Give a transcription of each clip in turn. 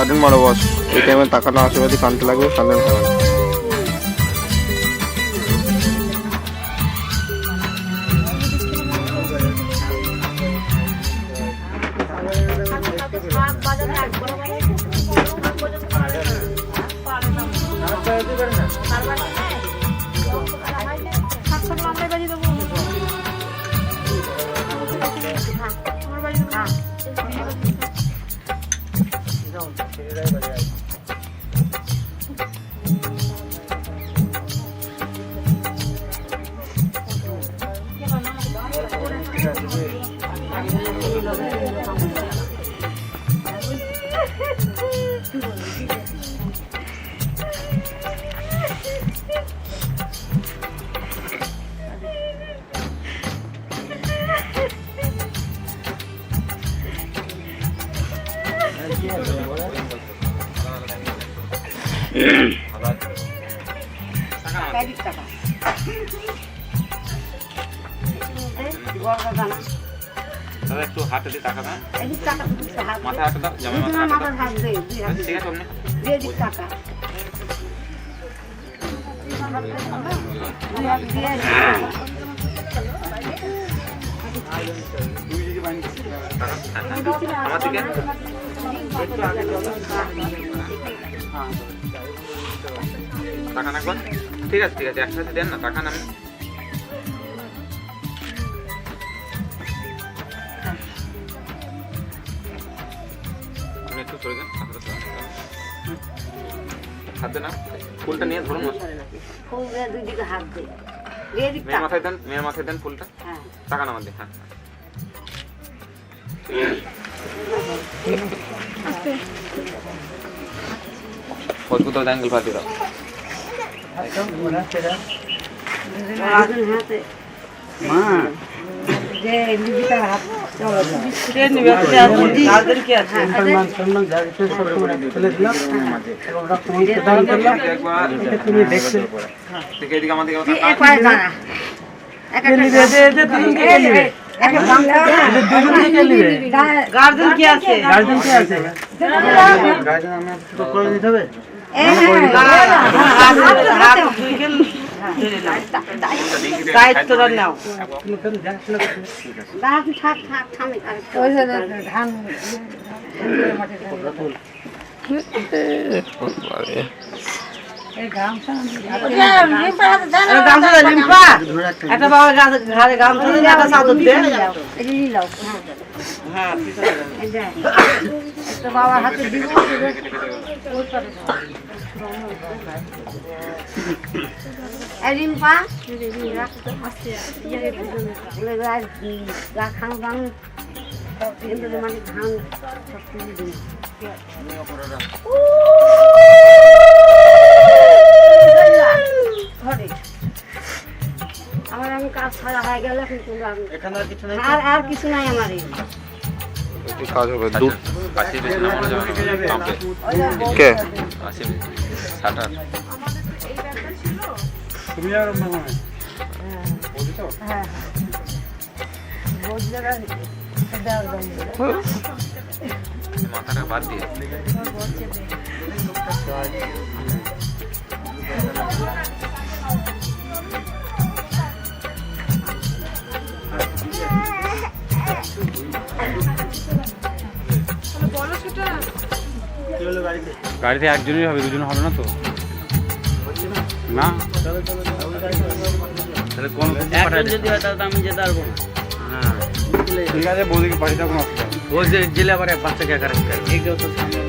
কাটেন বড় বস, এই টাইমে টাকাটা আশেপাশে কানতে লাগবে, কাঁদেন হবে না। একটু হাতে দিয়ে টাকা দাও, মাথায় হাতে দাও, জামাই মাথায় হাতে দাও। ঠিক আছে অমনি আমার দিকে টাকা নাকবেন। ঠিক আছে ঠিক আছে, একসাথে দেন না, টাকা নাম একটু চলে যান, হাতে না ফুলটা নিয়ে ধরুন, মেয়ের মাথায় দেন, মেয়ের মাথায় দেন ফুলটা, টাকা নামান দিন। হ্যাঁ মজবুত অ্যাঙ্গেল পাতি দাও। গার্জেন কি আছে? দায়িত্বটা নাও। একটা বাবা ঘরে গামছা দিয়ে একটা চাদর দিয়ে একটা বাবার হাতে দিব। রিম্পা খান গান মানে ধান সব তুলে দিন। আমার আমি কাজ ছাড়া হয়ে গেল, কিন্তু আর কিছু নাই আমার। কাজ হবে দুধ কাশি বেশি না মনে যাবে কে কাশি ছাটার তুমি আর হ্যাঁ মাথাটা বাদ দিয়ে গাড়িতে একজনই হবে, দুজন হবে না তো? না তাহলে কোন যদি হয় তাহলে আমি যেতে পারবো না। হ্যাঁ ঠিক আছে, বৌদিকে পাঠিয়ে কোনো অসুবিধা নেই। ও যে জেলে আবার বাচ্চাকে একা রাখতে পারবে, এইটাও তো সামনে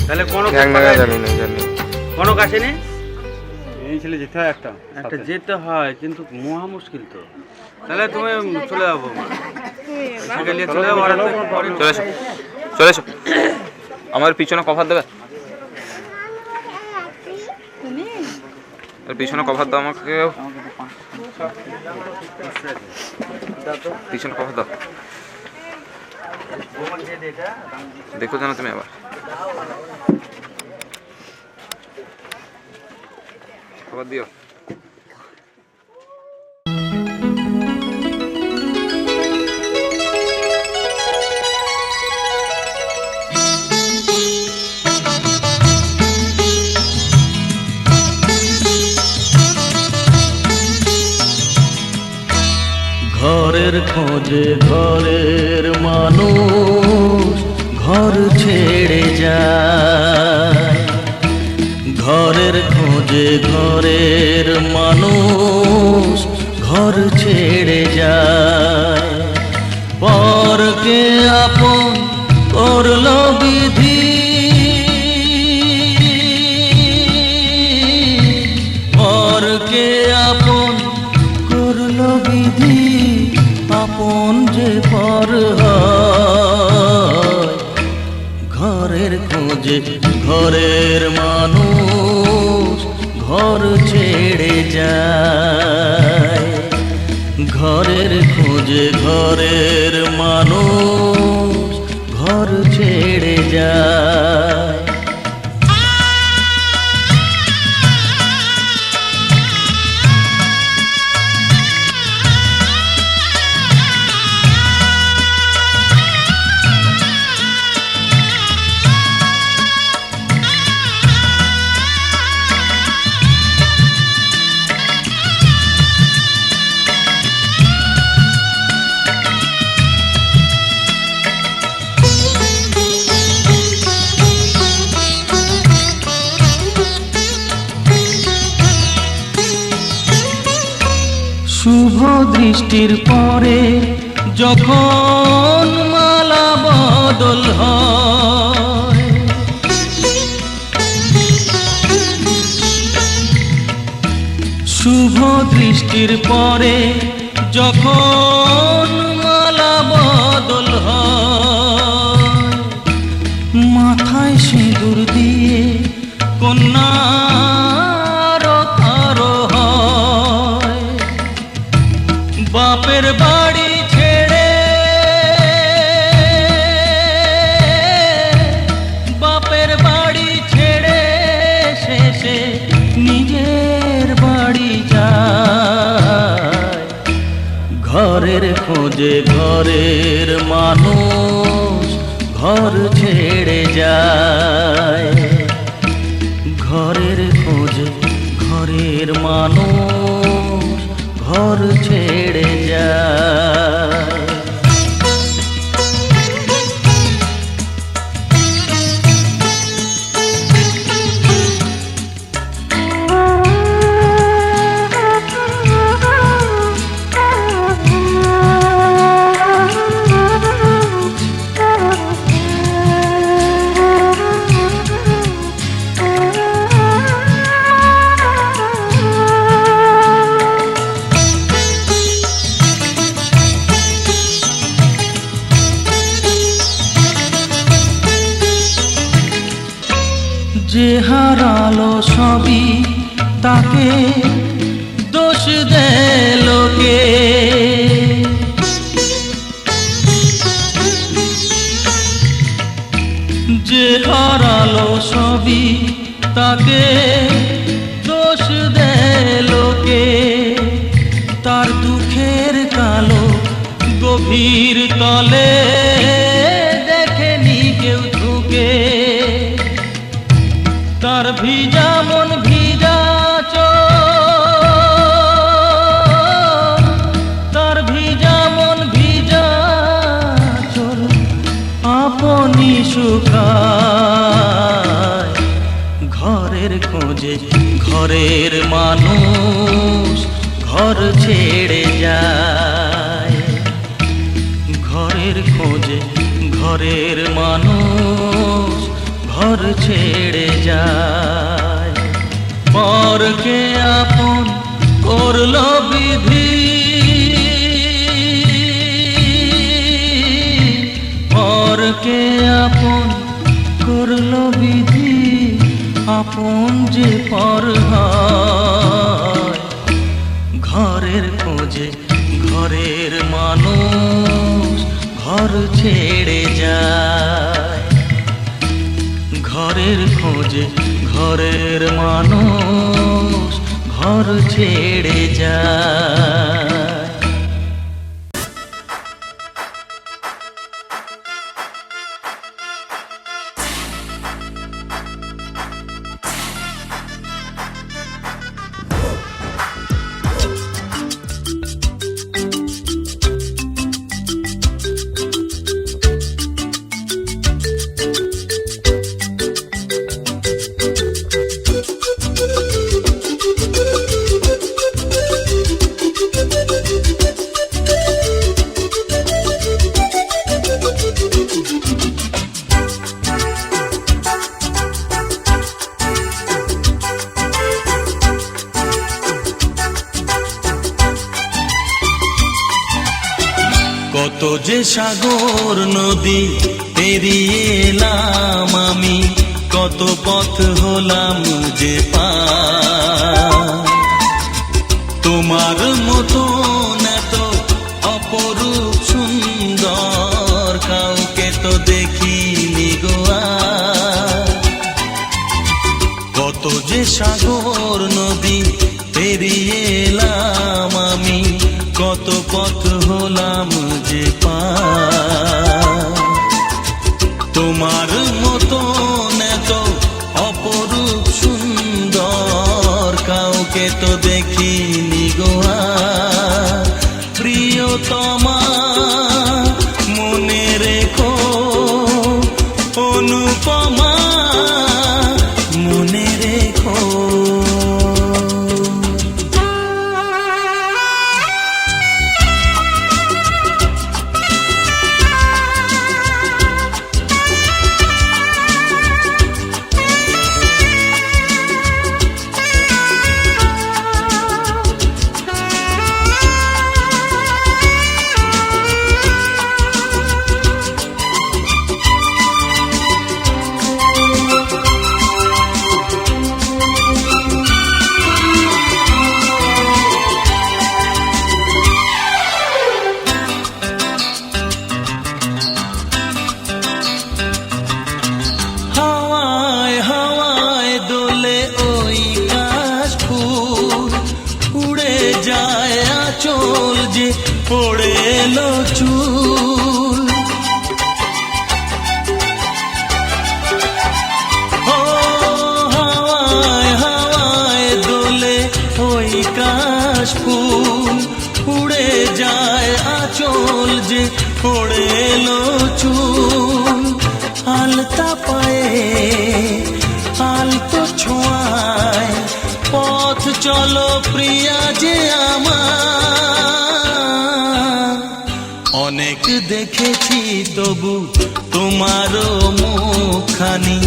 তাহলে কোনো কোনো কাছে নেই। এই ছেলে যেতে হয়, একটা যেতে হয়, কিন্তু মহা মুশকিল তো। তাহলে তুমি চলে যাবো, চলে যাবো, চলে এসো চলে এসো, আমার পিছনে কভার দেবে, পিছনে কভার দাও আমাকে, পিছনে কভার দাও, দেখো জানো তুমি আবার কভার দিও। ঘরের খোঁজে ঘরের মানুষ ঘর ছেড়ে যায়, ঘরের খোঁজে ঘরের মানুষ ঘর ছেড়ে যায়। পরকে আপন করলো বিধি, পরকে আপন করলো বিধি, আপন যে পর হয়। ঘরের খোঁজে ঘরের মানুষ ঘর ছেড়ে যায়, ঘরের খোঁজে ঘরের মানুষ ঘর ছেড়ে যায়। শুভ দৃষ্টির পরে যখন মালা বদল হয়, শুভ দৃষ্টির পরে যখন মালা বদল হয়, মাথায় সিঁদুর দিয়ে কন্যার কারো হয়। বাপের বাড়ি ছেড়ে, বাপের বাড়ি ছেড়ে শেষে নিজের বাড়ি যায়। ঘরের খোঁজে ঘরের মানুষ ঘর ছেড়ে যায়, ঘরের খোঁজে ঘরের মানুষ ঘর ছেড়ে যায়। যে হারালো সবই তাকে দোষ দেয় লোকে, যে হারালো সবই তাকে দোষ দেয় লোকে। তার দুঃখের কালো গভীর তলে দেখেনি কেউ ঝুঁকে, তার ভিজা মন ভিজা চোখ, তার ভিজা মন ভিজা চোখ আপনি শুকায়। ঘরের খোঁজে ঘরের মানুষ ঘর ছেড়ে যায়, ঘরের খোঁজে ঘরের মানুষ ঘর ছেড়ে যায়। পরকে আপন করলো বিধি, পরকে আপন করলো বিধি, আপন যে পর হয়। ঘরের খোঁজে ঘরের মানুষ ঘর ছেড়ে যায়, ঘরের খোঁজে ঘরের মানুষ ঘর ছেড়ে যায়। কত যে সাগর নদী পেরিয়ে এলাম আমি, কত পথ হলাম যে পার। তোমার মতন এত অপরূপ সুন্দর কাউকে তো দেখিনি গো আর। কত যে সাগর নদী পেরিয়ে এলাম আমি, কত পথ হলাম যে পার। তোমার মতন এত অপরূপ সুন্দর কাউকে তো দেখিনি গো আর। প্রিয়তমা মনে রেখো, অনুপমা মনে রেখো। হাওয়ায় হাওয়ায় দোলে ওই কাশফুল, উড়ে যায় আঁচল যে পড়ে এলো চুল। ও হাওয়ায় হাওয়ায় দোলে ওই কাশফুল, উড়ে যায় আঁচল যে পড়ে এলো চুল। আলতা পায়ে আলতো ছোঁয়ায় পথ চলো প্রিয়া যে আমার। অনেক দেখেছি তবু তোমারও মুখখানি,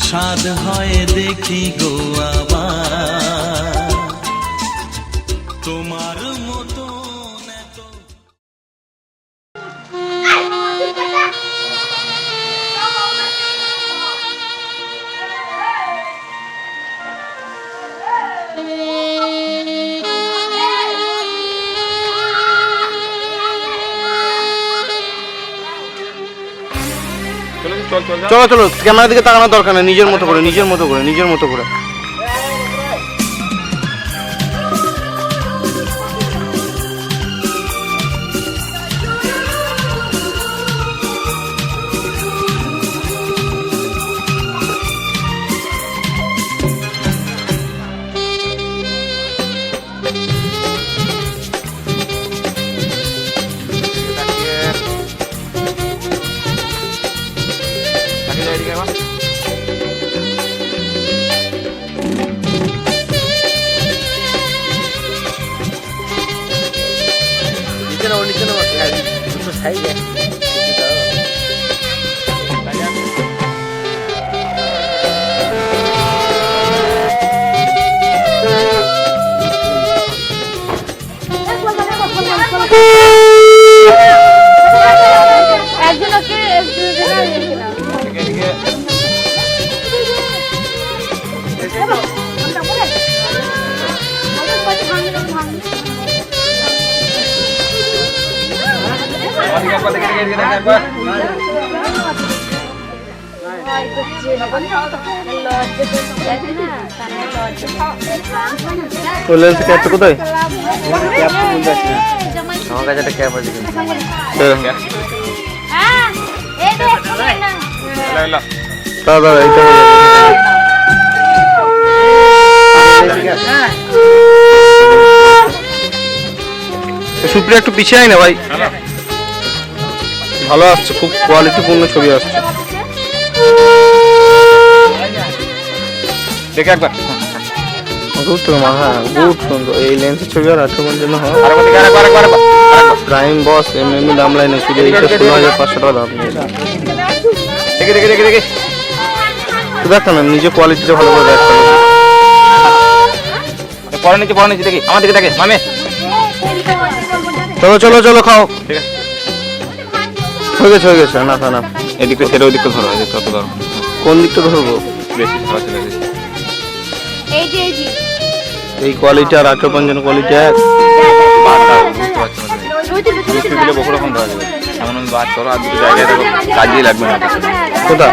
স্বাদ হয় দেখি গো আবার। তোমার মতন এত চলো চলো, ক্যামেরার দিকে তাকানোর দরকার নেই, নিজের মতো করে নিজের মতো করে নিজের মতো করে। কোথায় আমার কাছে একটা ক্যাব আছে, সুপ্রিয়া একটু পিছিয়ে আয় না ভাই, ভালো আসছে, খুব কোয়ালিটিপূর্ণ ছবি আসছে। দেখে একবার গুড তো হ্যাঁ গুড সুন্দর। এই লেন্সের ছবি আর 8 জন্য হয়। প্রাইম বস এমনি দাম লাইনে শুধু এইটা 16,500 টাকা দাম নিয়ে। দেখে দেখে দেখে দেখে দেখ না, নিজে কোয়ালিটিটা ভালো করে দেখ। পরে নিচে দেখি আমার দিকে দেখে মামে। চলো চলো চলো খাও, ঠিক আছে। হয়ে গেছে না না। এদিকটা ছেড়ে ওই দিকটা ধরো, এদিকটা অত ধরো। কোন দিকটা ধরবো? বেশি ধরা চলে গেছে। এই কোয়ালিটি আর 18 কোয়ালিটি এক। বারটা বুঝতে পারছি না। দুটো দিলে বহু রকম ধরা যাবে। এমন বাদ করো আর দুটো জায়গায় দেখো, কাজেই লাগবে না। কোথা?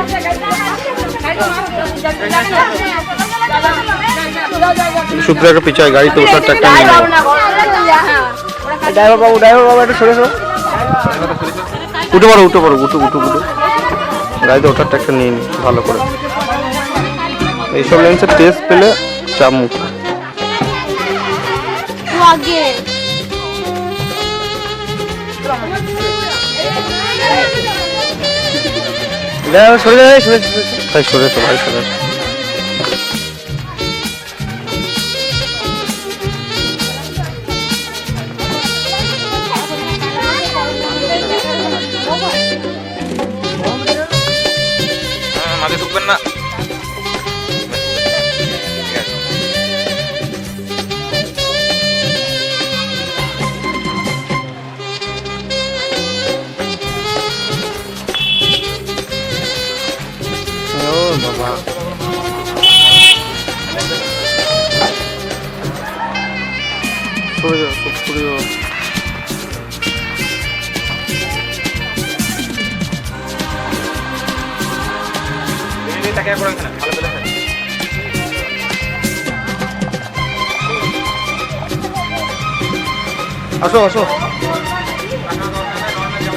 সুপ্রিয়াকে পিছায় গাড়িতে ওঠার একটা নিয়ে নেবো। ড্রাইভার বাবু একটু সরে সরো। উঠে পড়ো উঠো। গাড়িতে ওঠার একটা নিয়ে নি ভালো করে। এইসব লেন্সের টেস্ট পেলে চাপ মুখ। সরে ভাই সরে। মাঝে ঢুকবেন না। বাবা সরে যাও, সরে যাও। তাকিয়ে পড়ো এখানে, ভালো করে দেখো। আসো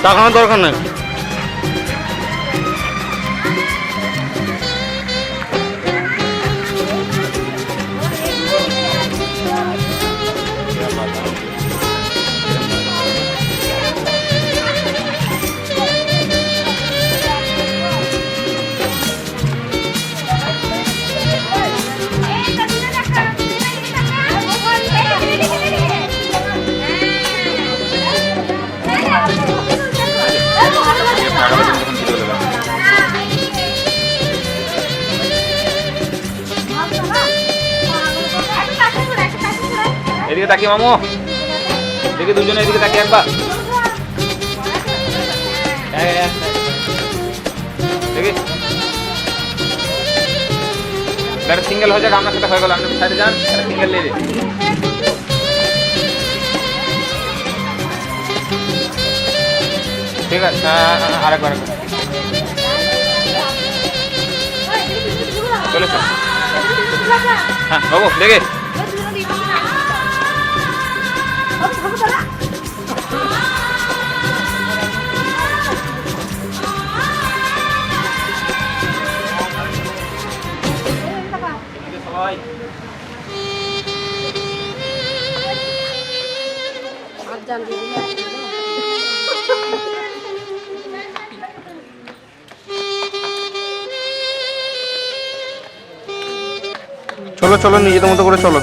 তাকানোর দরকার নেই। এদিকে তাকিয়ে মামু, দেখি দুজনে এদিকে তাকিয়ে একবার। দেখি একটা সিঙ্গেল হয়ে যাক, আপনার সাথে হয়ে গেল। আপনি সাইডে যান, সিঙ্গেল নিয়ে দিন। ঠিক আছে, আরেকবার চলে এসো। হ্যাঁ বাবু দেখে চলো নিজেদের মতো করে চলো।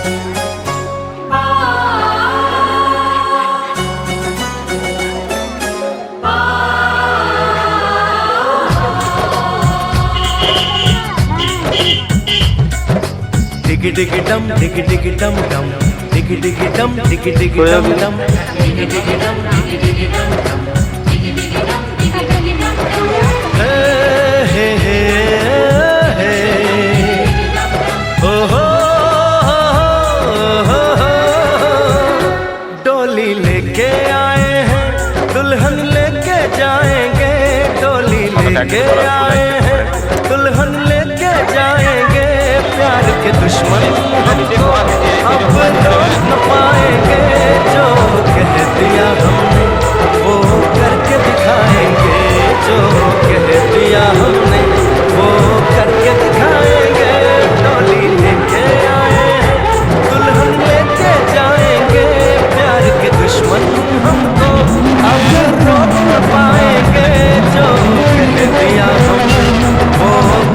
डिगी डिगी डम डिगी डिगी डम डम डिगी डिगी डम डिगी डिगी डम डम डिगी डिगी डम डिगी डिगी डम डम डिगी डिगी डम डिगी डिगी डम हे हे हे ओ हो डोली लेके आए हैं दुल्हन लेके जाएंगे, डोली लेके आए हैं दुल्हन लेके जाएंगे, प्यार के दुश्मन हमको अब रोक न पाएंगे, जो कह दिया हमने वो करके दिखाएंगे, जो कह दिया हमने वो करके दिखाएंगे, डोली लेके आए हैं दुल्हन लेके जाएंगे, प्यार के दुश्मन हमको अब रोक न पाएंगे, जो कह दिया हमने वो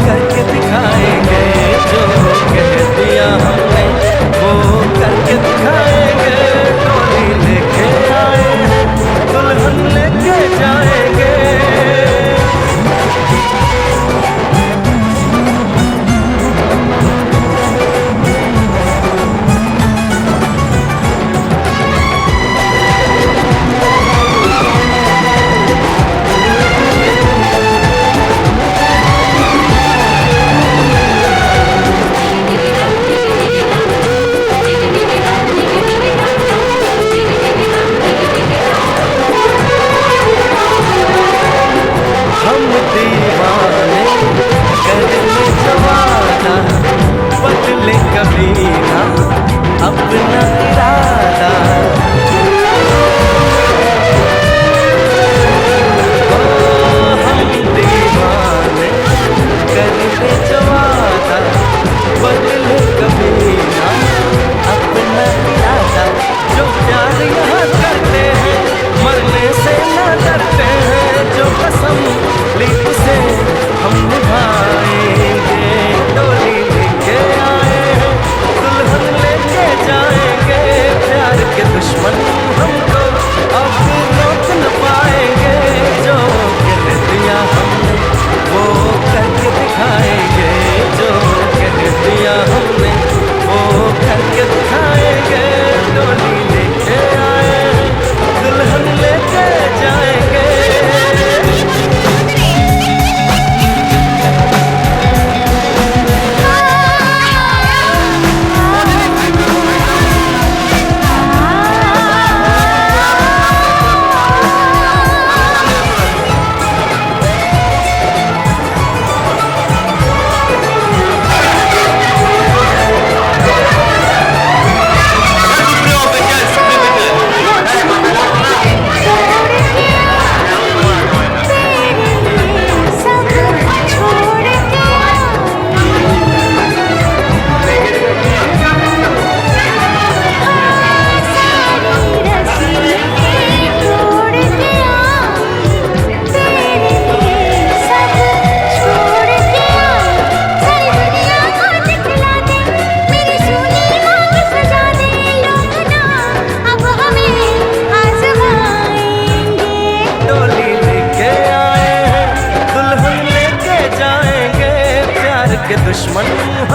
करके दिखाएंगे, जो कह दिया हमने वो करके दिखाएंगे, डोली लेके आए हैं दुल्हन लेके जाएंगे।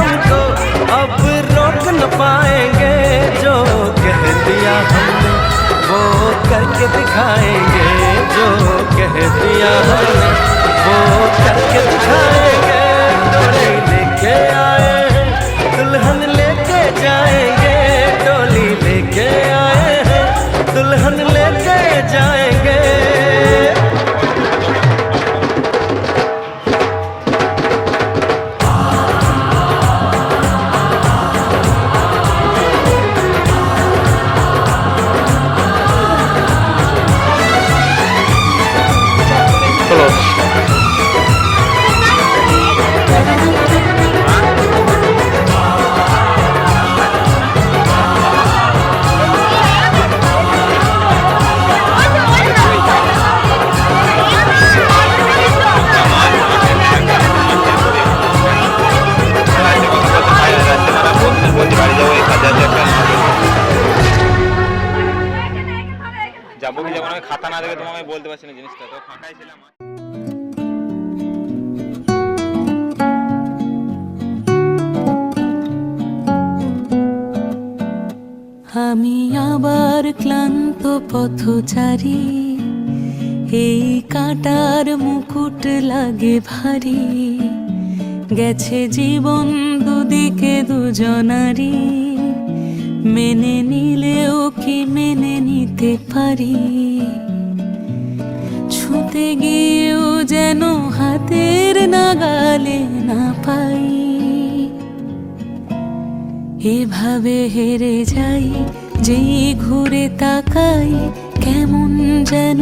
हमको अब रोक न पाएंगे। जो कह दिया हमने वो करके दिखाएंगे। जो कह दिया हमने वो करके दिखाएंगे। डोली लेके आए हैं दुल्हन लेके जाएंगे। डोली लेके आए हैं दुल्हन लेके जाएंगे। চলো যাবো কি যাবো না খাতা না দেখে তোমাকে বলতে পারছি না জিনিসটা তো ফাঁকাই ছিলাম। আমি আবার ক্লান্ত পথচারী, এই কাঁটার মুকুট লাগে ভারী। গেছে জীবন দুদিকে দুজনারই, মেনে নিলেও কি মেনে নিতে পারি। ছুঁতে গিয়েও যেন হাতের নাগালে না পাই। এভাবে হেরে যাই, যেই ঘুরে তাকাই কেমন যেন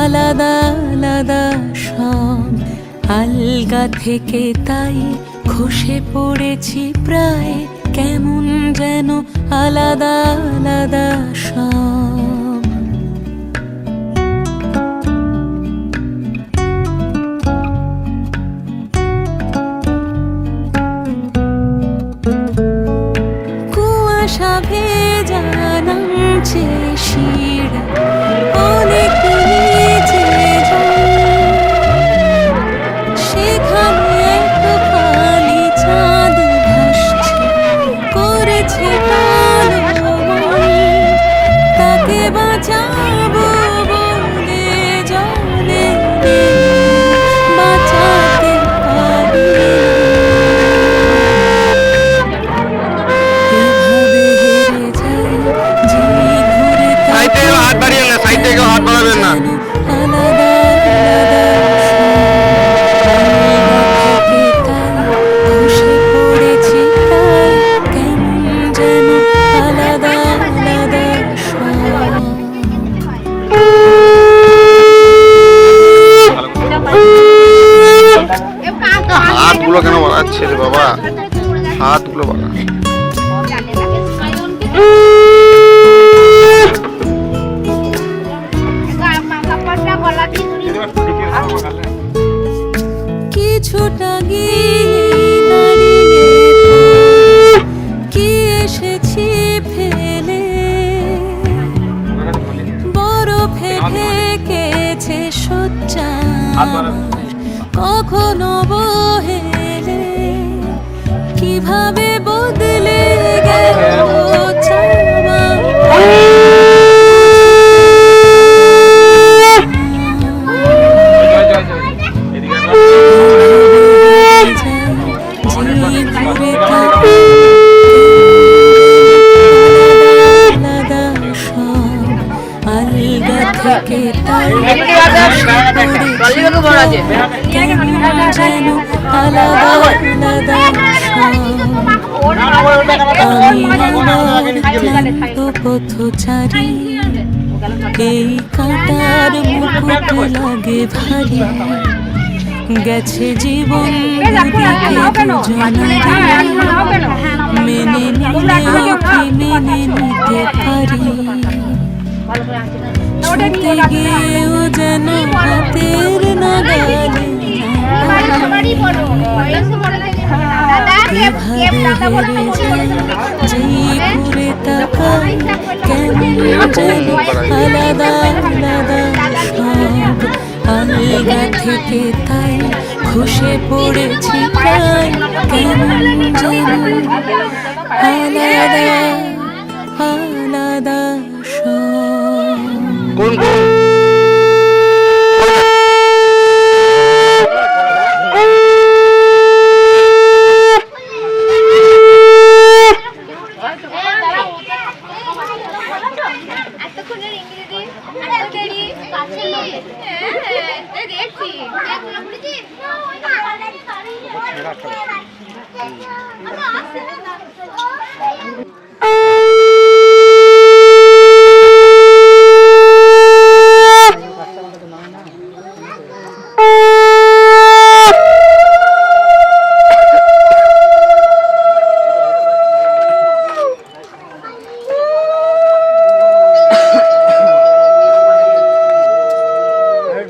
আলাদা আলাদা সব। আলগা থেকে তাই খসে পড়েছি প্রায়, কেমন যেন আলাদা আলাদা সব। কুয়াশা ভেজা নামছে শিরা, অনেক নিচে সেখানে এক কালি চাঁদ ভাসছে, করেছে কালো মন। তাকে বাঁচাবো বলে জলে বাঁচাতে পারি। হাত বাড়িয়ে না, সাইড থেকে হাত বাড়াবেন না। হাতগুলো কেন বাড়াচ্ছে রে বাবা, হাতগুলো বাড়া। কিছুটা গিয়ে দাঁড়িয়ে কি এসেছি ফেলে, বরফে ঢেকেছে শয্যা কখনো বহেলে। কিভাবে বদলে গেল চাওয়া, থেকে তাই কেমন যেন আলাদা আলাদা আমি আমার ক্লান্ত পথচারী, এই কাঁটার মুকুট লাগে ভারী। গেছে জীবন দুদিকে দুজনারই, মেনে নিলেও কি মেনে নিতে পারি। ছুঁতে গিয়েও যেন হাতের নাগালে কিভাবে হেরে যাই, যেই ঘুরে তাকাই কেমন যেন আলাদা আলাদা সব। আলগা থেকে তাই খসে পড়েছি প্রায় কেমন যেন আলাদা আলাদা সব। কোন কোন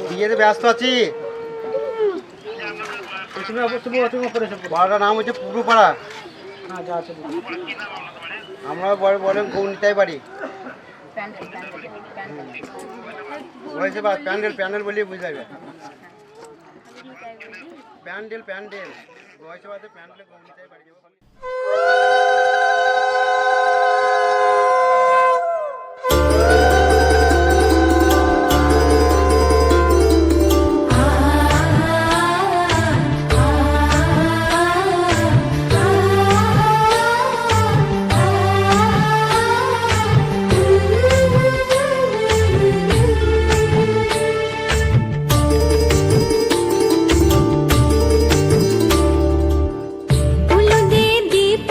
বিয়েতে ব্যস্ত আছি। পাড়াটার নাম হচ্ছে পুরুপাড়া। আমরা বলেন গৌনিতাই বাড়ি হয়েছে বা প্যান্ডেল প্যান্ডেল বলিয়ে বুঝতে পারবে। প্যান্ডেল প্যান্ডেল হয়েছে বাদে প্যান্ডেল গৌনিতাই বাড়ি যাবো। उलुदे दीप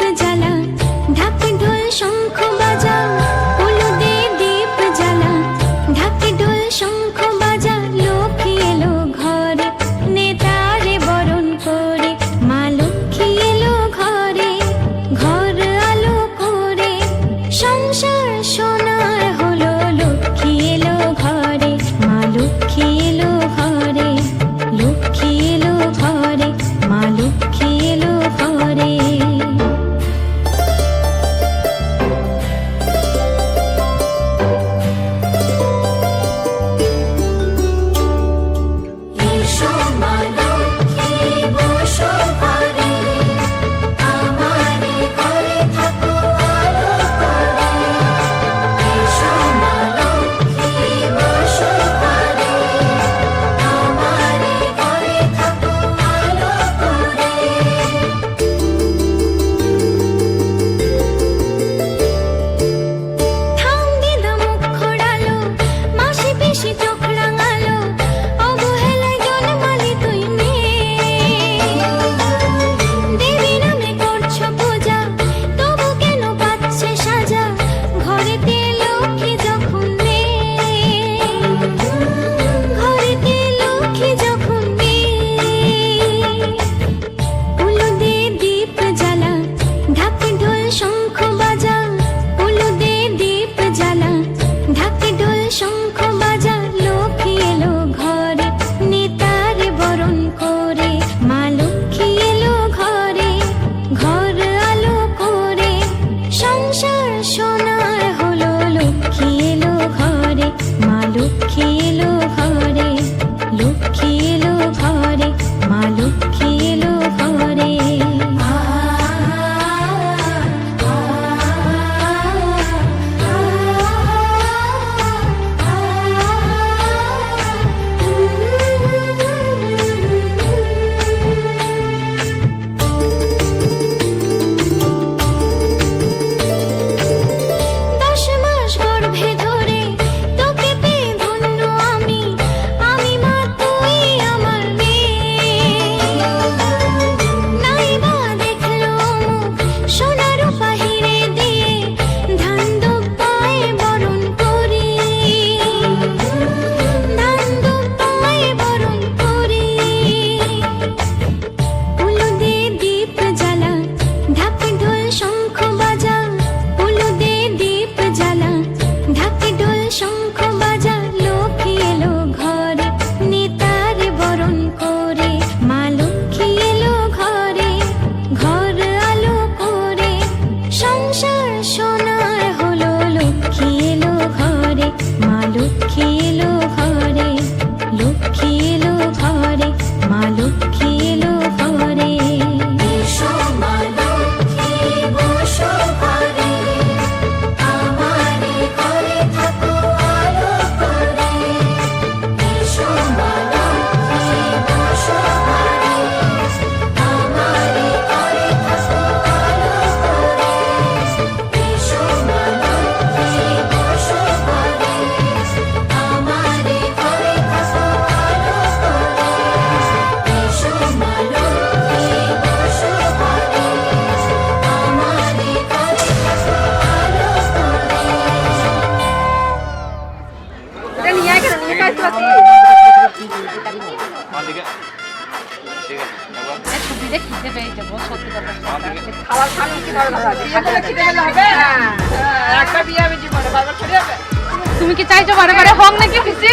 তুমি কি চাইছো বারে বারে হোক নাকি খুশি?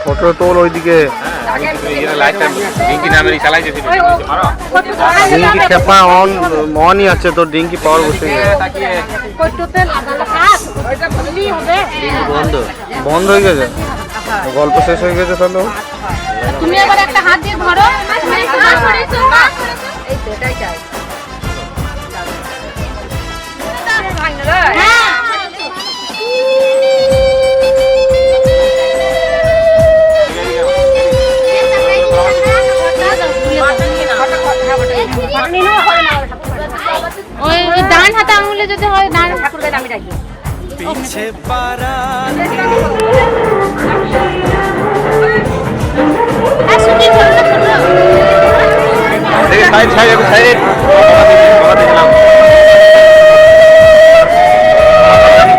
ফটো তোল ওইদিকে লাইটটা ডিঙ্কি নামেরই চালাইছে ডিঙ্কি খেপা অনই আছে তোর ডিঙ্কি পাওয়ার বসে গেছে বন্ধ হয়ে গেছে গল্প শেষ হয়ে গেছে তাহলে তুমি আবার একটা হাত দিয়ে ধরো তুমি একটু হাত ধরেছো এই তো এটাই চাই হ্যাঁ ওই ডান হাতে আঙুলে যদি হয় ডান ঠাকুরকে আমি রাখি पीछे बारात শুনি ছোট দেখে সাইড সাইড একটু সাইড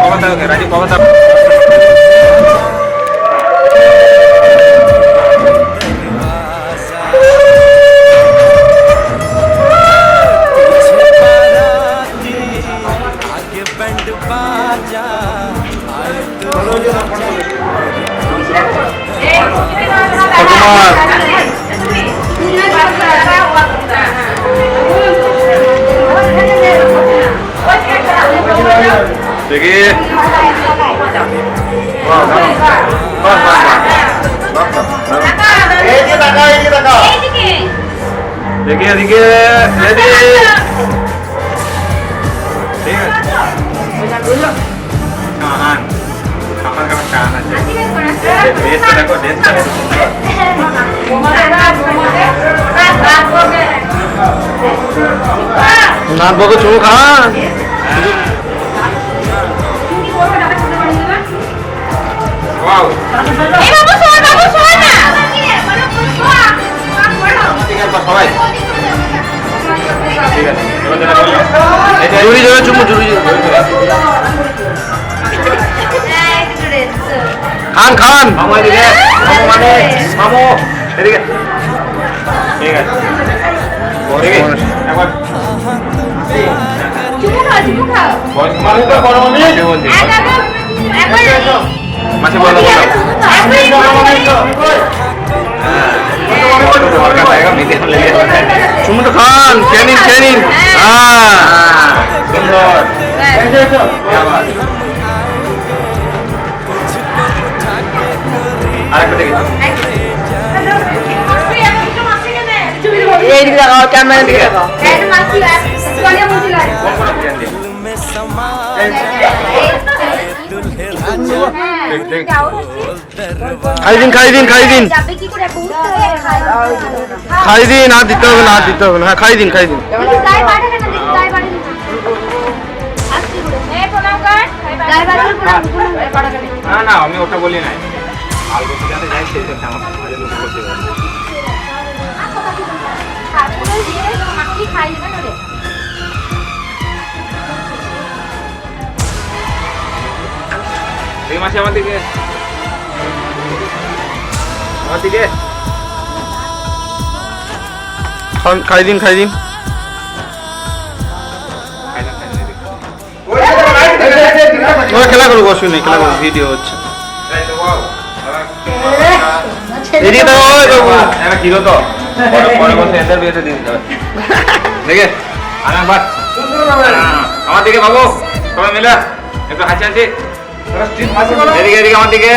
কমাতে গেলাম রাজি কমাতে आगे बैंड बाजा आए तो দেখি দেখি এদিকে ঠিক আছে কাহান আমার কাছে কাহান আছে ড্রেসটা দেখো ড্রেসটা নাচ বকে চুমু খা ওয়াও এই বাবু শোন না ঠিক আছে সবাই ঠিক আছে এবার যেটা বললাম জুড়ি জোরে চুমু জুড়ি খান খান আমার দিকে মানে সামো এদিকে ঠিক আছে দেখি একবার চুমু খাও মানুষ তো বড় মনে বলছি মাসে বলো চুমু তো খান ক্যানিন ক্যানিন সুন্দর আরেকটা দেখি এইদিকে দেখাও ক্যামেরা দিকে দেখাও में समा दुल्हे খাই দিন খাই দিন খাই দিন আর দিতে হবে না আর দিতে হবে না হ্যাঁ খাই দিন না না আমি ওটা বলি নাই আলবো যাতে যাই সেই জন্য আমার কাছে লোক করতে পারে এই মাসে আমার দিকে খাই দিন ওরা খেলা করবো অসুবিধা নেই খেলা করবো ভিডিও হচ্ছে এদিকে তো একটা হিরো তো পরে বসে এদের বিয়েতে দিন দেখে আমার দিকে বাবু সবাই মিলে একটু হাসি হাসি এদিকে আমার দিকে